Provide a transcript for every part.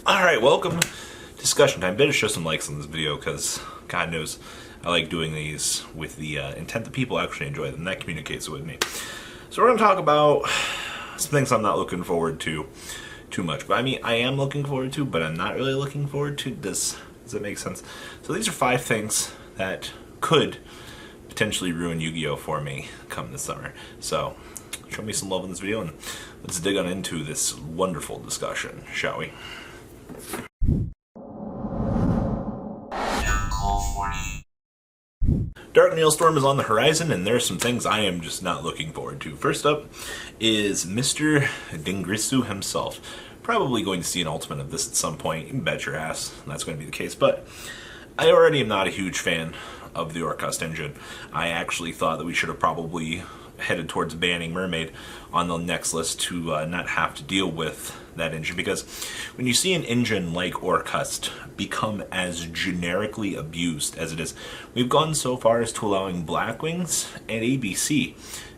Alright, welcome. Discussion time. Better show some likes on this video because God knows I like doing these with the intent that people actually enjoy them. That communicates with me. So we're going to talk about some things I'm not looking forward to too much. But I mean, I am looking forward to, but I'm not really looking forward to. Does that make sense? So these are 5 things that could potentially ruin Yu-Gi-Oh for me come this summer. So show me some love in this video and let's dig on into this wonderful discussion, shall we? Dark Neostorm is on the horizon, and there's some things I am just not looking forward to. First up is Mr. Dingrisu himself. Probably going to see an ultimate of this at some point. You can bet your ass that's going to be the case. But I already am not a huge fan of the Orcust engine. I actually thought that we should have probably headed towards banning Mermaid on the next list to not have to deal with that engine, because when you see an engine like Orcust become as generically abused as it is, we've gone so far as to allowing Blackwings and ABC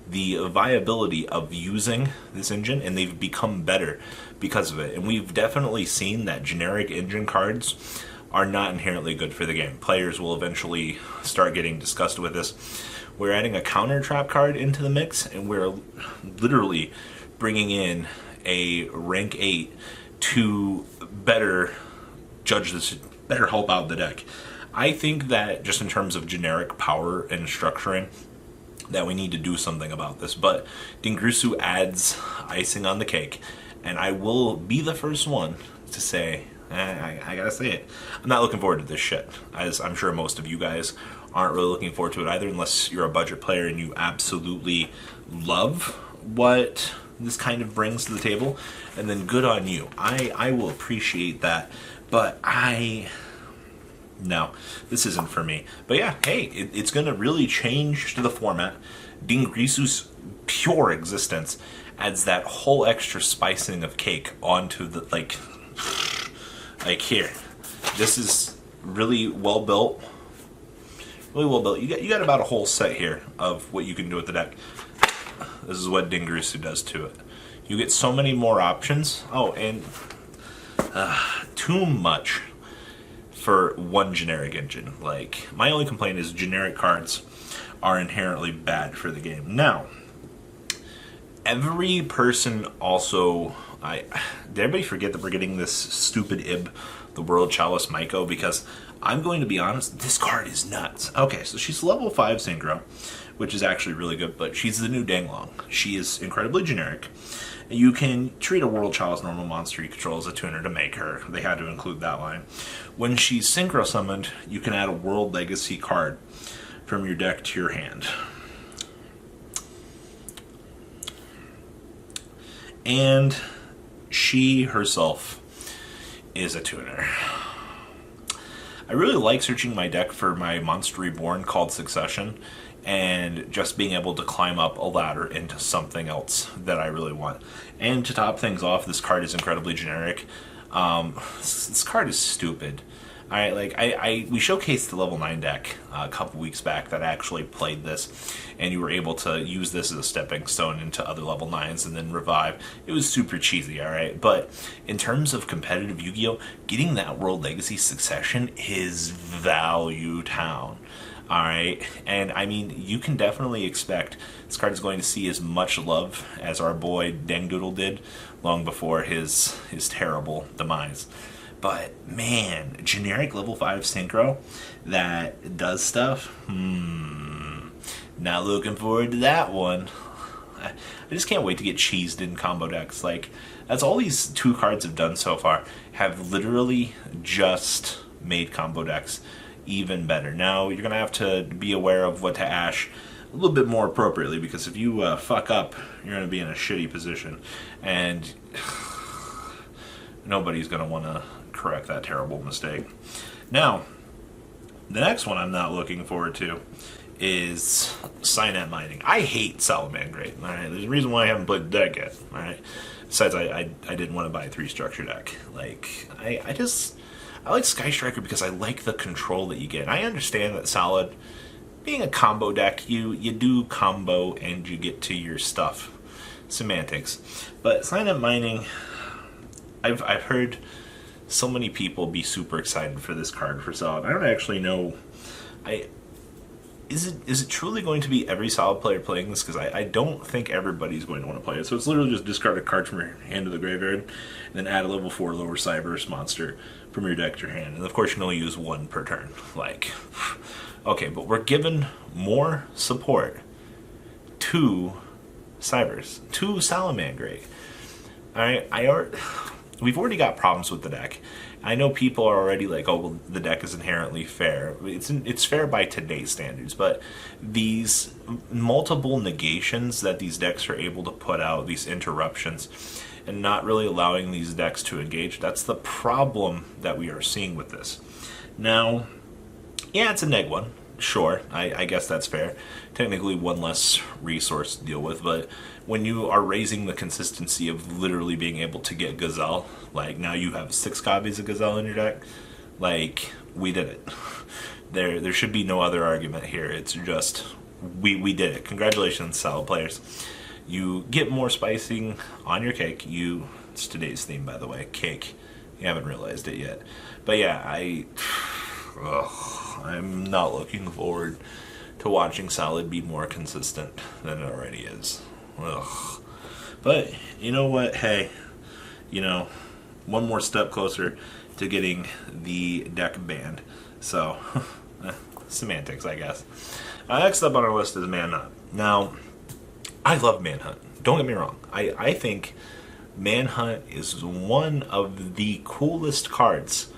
the viability of using this engine, and they've become better because of it. And we've definitely seen that generic engine cards are not inherently good for the game. Players will eventually start getting disgusted with this. We're adding a counter trap card into the mix, and we're literally bringing in a rank 8 to better judge this, better help out the deck. I think that just in terms of generic power and structuring, that we need to do something about this. But Dingrisu adds icing on the cake, and I will be the first one to say, I gotta say it, I'm not looking forward to this shit, as I'm sure most of you guys aren't really looking forward to it either, unless you're a budget player and you absolutely love what this kind of brings to the table, and then good on you. I will appreciate that, but no, this isn't for me. But yeah, hey, it's gonna really change to the format. Dingrisu's pure existence adds that whole extra spicing of cake onto the, like here. This is really well built. Really well built. You got about a whole set here of what you can do with the deck. This is what Dingrisu does to it. You get so many more options. Oh, and too much for one generic engine. Like, my only complaint is generic cards are inherently bad for the game. Now, every person also, did everybody forget that we're getting this stupid Ib, the World Chalice Maiko? Because I'm going to be honest, this card is nuts. Okay, so she's level 5 synchro, which is actually really good, but she's the new Danglong. She is incredibly generic. You can treat a World Chalice normal monster you control as a tuner to make her. They had to include that line. When she's synchro summoned, you can add a World Legacy card from your deck to your hand. And she herself is a tuner. I really like searching my deck for my monster reborn called Succession, and just being able to climb up a ladder into something else that I really want. And to top things off, this card is incredibly generic. This card is stupid. Alright, like, we showcased the level 9 deck a couple weeks back that actually played this, and you were able to use this as a stepping stone into other level 9s and then revive. It was super cheesy, alright? But in terms of competitive Yu-Gi-Oh!, getting that World Legacy Succession is value town. Alright, and I mean, you can definitely expect this card is going to see as much love as our boy Dangdoodle did long before his terrible demise. But man, generic level 5 synchro that does stuff, not looking forward to that one. I just can't wait to get cheesed in combo decks. Like, that's all these 2 cards have done so far, have literally just made combo decks even better. Now, you're going to have to be aware of what to ash a little bit more appropriately, because if you fuck up, you're going to be in a shitty position, and nobody's going to want to correct that terrible mistake. Now, the next one I'm not looking forward to is Cynet mining. I hate Salamangreat. Alright, there's a reason why I haven't played the deck yet. Alright, besides I didn't want to buy a 3 structure deck. Like, I like Sky Striker because I like the control that you get. I understand that Solid, being a combo deck, you do combo and you get to your stuff. Semantics. But Cynet mining, I've heard so many people be super excited for this card for Solid. I don't actually know. Is it truly going to be every Solid player playing this? Because I don't think everybody's going to want to play it. So it's literally just discard a card from your hand to the graveyard, and then add a level 4 lower Cyberse monster from your deck to your hand. And of course you can only use one per turn. Like, okay, but we're given more support to Cyberse, to Salamangreat. Alright, we've already got problems with the deck. I know people are already like, oh, well, the deck is inherently fair. It's fair by today's standards, but these multiple negations that these decks are able to put out, these interruptions, and not really allowing these decks to engage, that's the problem that we are seeing with this. Now, yeah, it's a neg one. Sure, I guess that's fair. Technically one less resource to deal with, but when you are raising the consistency of literally being able to get Gazelle, like now you have 6 copies of Gazelle in your deck, like, we did it. There should be no other argument here. It's just, we did it. Congratulations, Solid players. You get more spicing on your cake. It's today's theme, by the way, cake. You haven't realized it yet. But yeah, I'm not looking forward to watching Solid be more consistent than it already is. Ugh. But you know what? Hey, one more step closer to getting the deck banned. So, semantics, I guess. Next up on our list is Manhunt. Now, I love Manhunt. Don't get me wrong. I think Manhunt is one of the coolest cards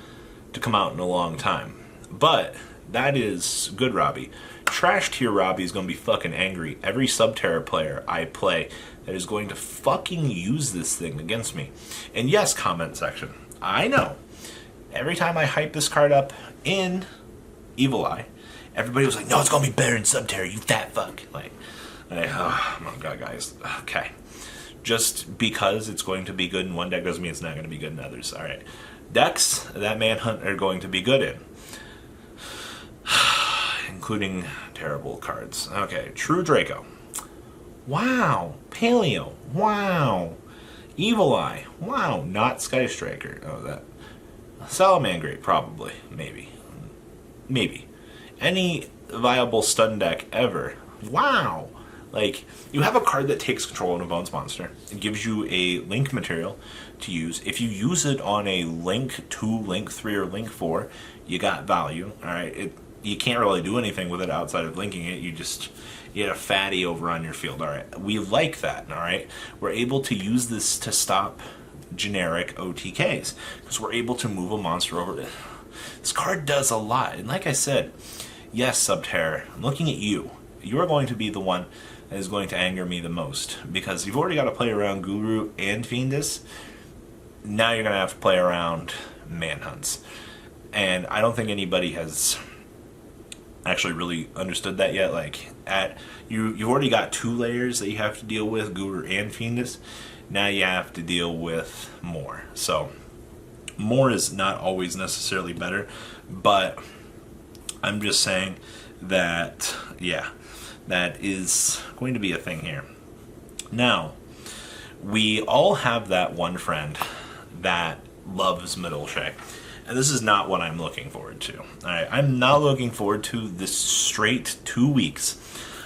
to come out in a long time. But that is good Robbie. Trash tier Robbie is going to be fucking angry. Every Subterra player I play that is going to fucking use this thing against me. And yes, comment section, I know. Every time I hype this card up in Evil Eye, everybody was like, no, it's going to be better in Subterra, you fat fuck. Like, oh my god, guys. Okay. Just because it's going to be good in one deck doesn't mean it's not going to be good in others. Alright. Decks that Manhunt are going to be good in, including terrible cards. Okay, True Draco. Wow. Paleo. Wow. Evil Eye. Wow. Not Sky Striker. Oh, that. Salamangreat, probably. Maybe. Any viable stun deck ever. Wow. Like, you have a card that takes control of a Bones monster. It gives you a link material to use. If you use it on a link 2, link 3, or link 4, you got value. Alright, you can't really do anything with it outside of linking it. You get a fatty over on your field. Alright, we like that. Alright, we're able to use this to stop generic OTKs because we're able to move a monster over. This card does a lot. And like I said, yes, Subterra, I'm looking at you. You're going to be the one that is going to anger me the most because you've already got to play around Guru and Fiendus. Now you're going to have to play around Manhunts. And I don't think anybody has actually really understood that yet. Like, you've already got 2 layers that you have to deal with, Guru and Fiendus. Now you have to deal with more. So, more is not always necessarily better, but I'm just saying that, yeah, that is going to be a thing here. Now, we all have that one friend that loves Metagame. And this is not what I'm looking forward to. Alright, I'm not looking forward to this straight 2 weeks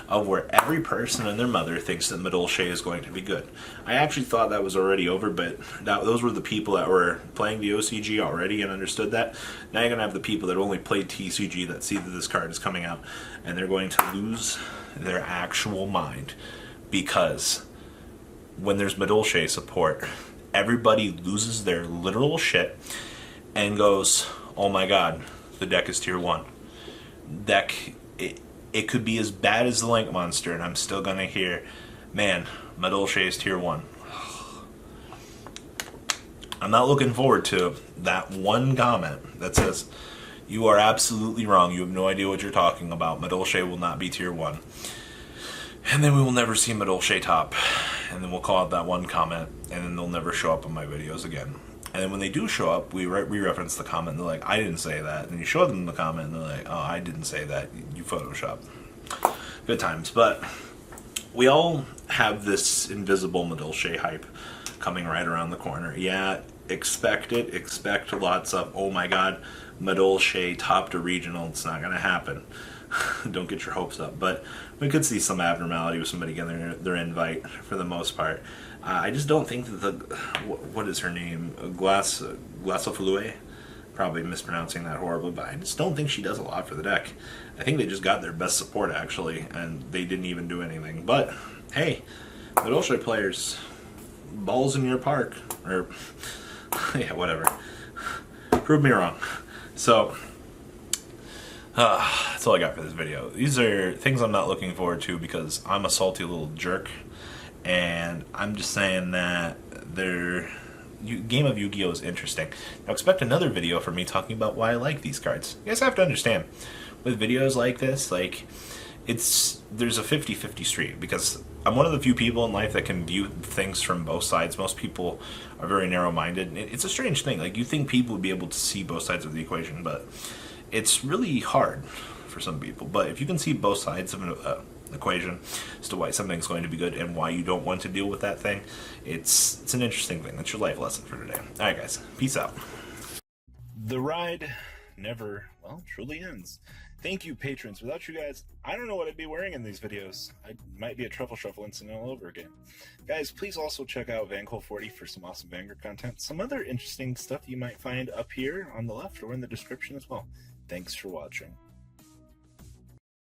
of where every person and their mother thinks that Metagame is going to be good. I actually thought that was already over, but those were the people that were playing the OCG already and understood that. Now you're going to have the people that only played TCG that see that this card is coming out, and they're going to lose their actual mind because when there's Metagame support, everybody loses their literal shit and goes, oh my god, the deck is tier 1. It could be as bad as the Link Monster, and I'm still going to hear, man, Metagame is tier 1. I'm not looking forward to that one comment that says, you are absolutely wrong, you have no idea what you're talking about, Metagame will not be tier 1. And then we will never see Metagame top, and then we'll call out that one comment, and then they'll never show up in my videos again. And then when they do show up, we reference the comment, and they're like, I didn't say that. And you show them the comment, and they're like, oh, I didn't say that. You Photoshop. Good times. But we all have this invisible Metagame hype coming right around the corner. Yeah, expect it. Expect lots of, oh my god, Maledice top to regional. It's not going to happen. Don't get your hopes up. But we could see some abnormality with somebody getting their invite for the most part. I just don't think that the, what is her name? Glassoflue? Probably mispronouncing that horribly, but I just don't think she does a lot for the deck. I think they just got their best support, actually, and they didn't even do anything. But, hey, Maledice players, balls in your park. Or, yeah, whatever. Prove me wrong. So, that's all I got for this video. These are things I'm not looking forward to because I'm a salty little jerk, and I'm just saying that game of Yu-Gi-Oh! Is interesting. Now expect another video from me talking about why I like these cards. You guys have to understand, with videos like this, like, there's a 50-50 street, because I'm one of the few people in life that can view things from both sides. Most people are very narrow-minded. It's a strange thing. Like, you think people would be able to see both sides of the equation, but it's really hard for some people. But if you can see both sides of an equation as to why something's going to be good and why you don't want to deal with that thing, it's an interesting thing. That's your life lesson for today. Alright guys, peace out. The ride never, well, truly ends. Thank you, patrons. Without you guys, I don't know what I'd be wearing in these videos. I might be a truffle shuffle incident all over again. Guys, please also check out Vanquil40 for some awesome Vanguard content. Some other interesting stuff you might find up here on the left or in the description as well. Thanks for watching.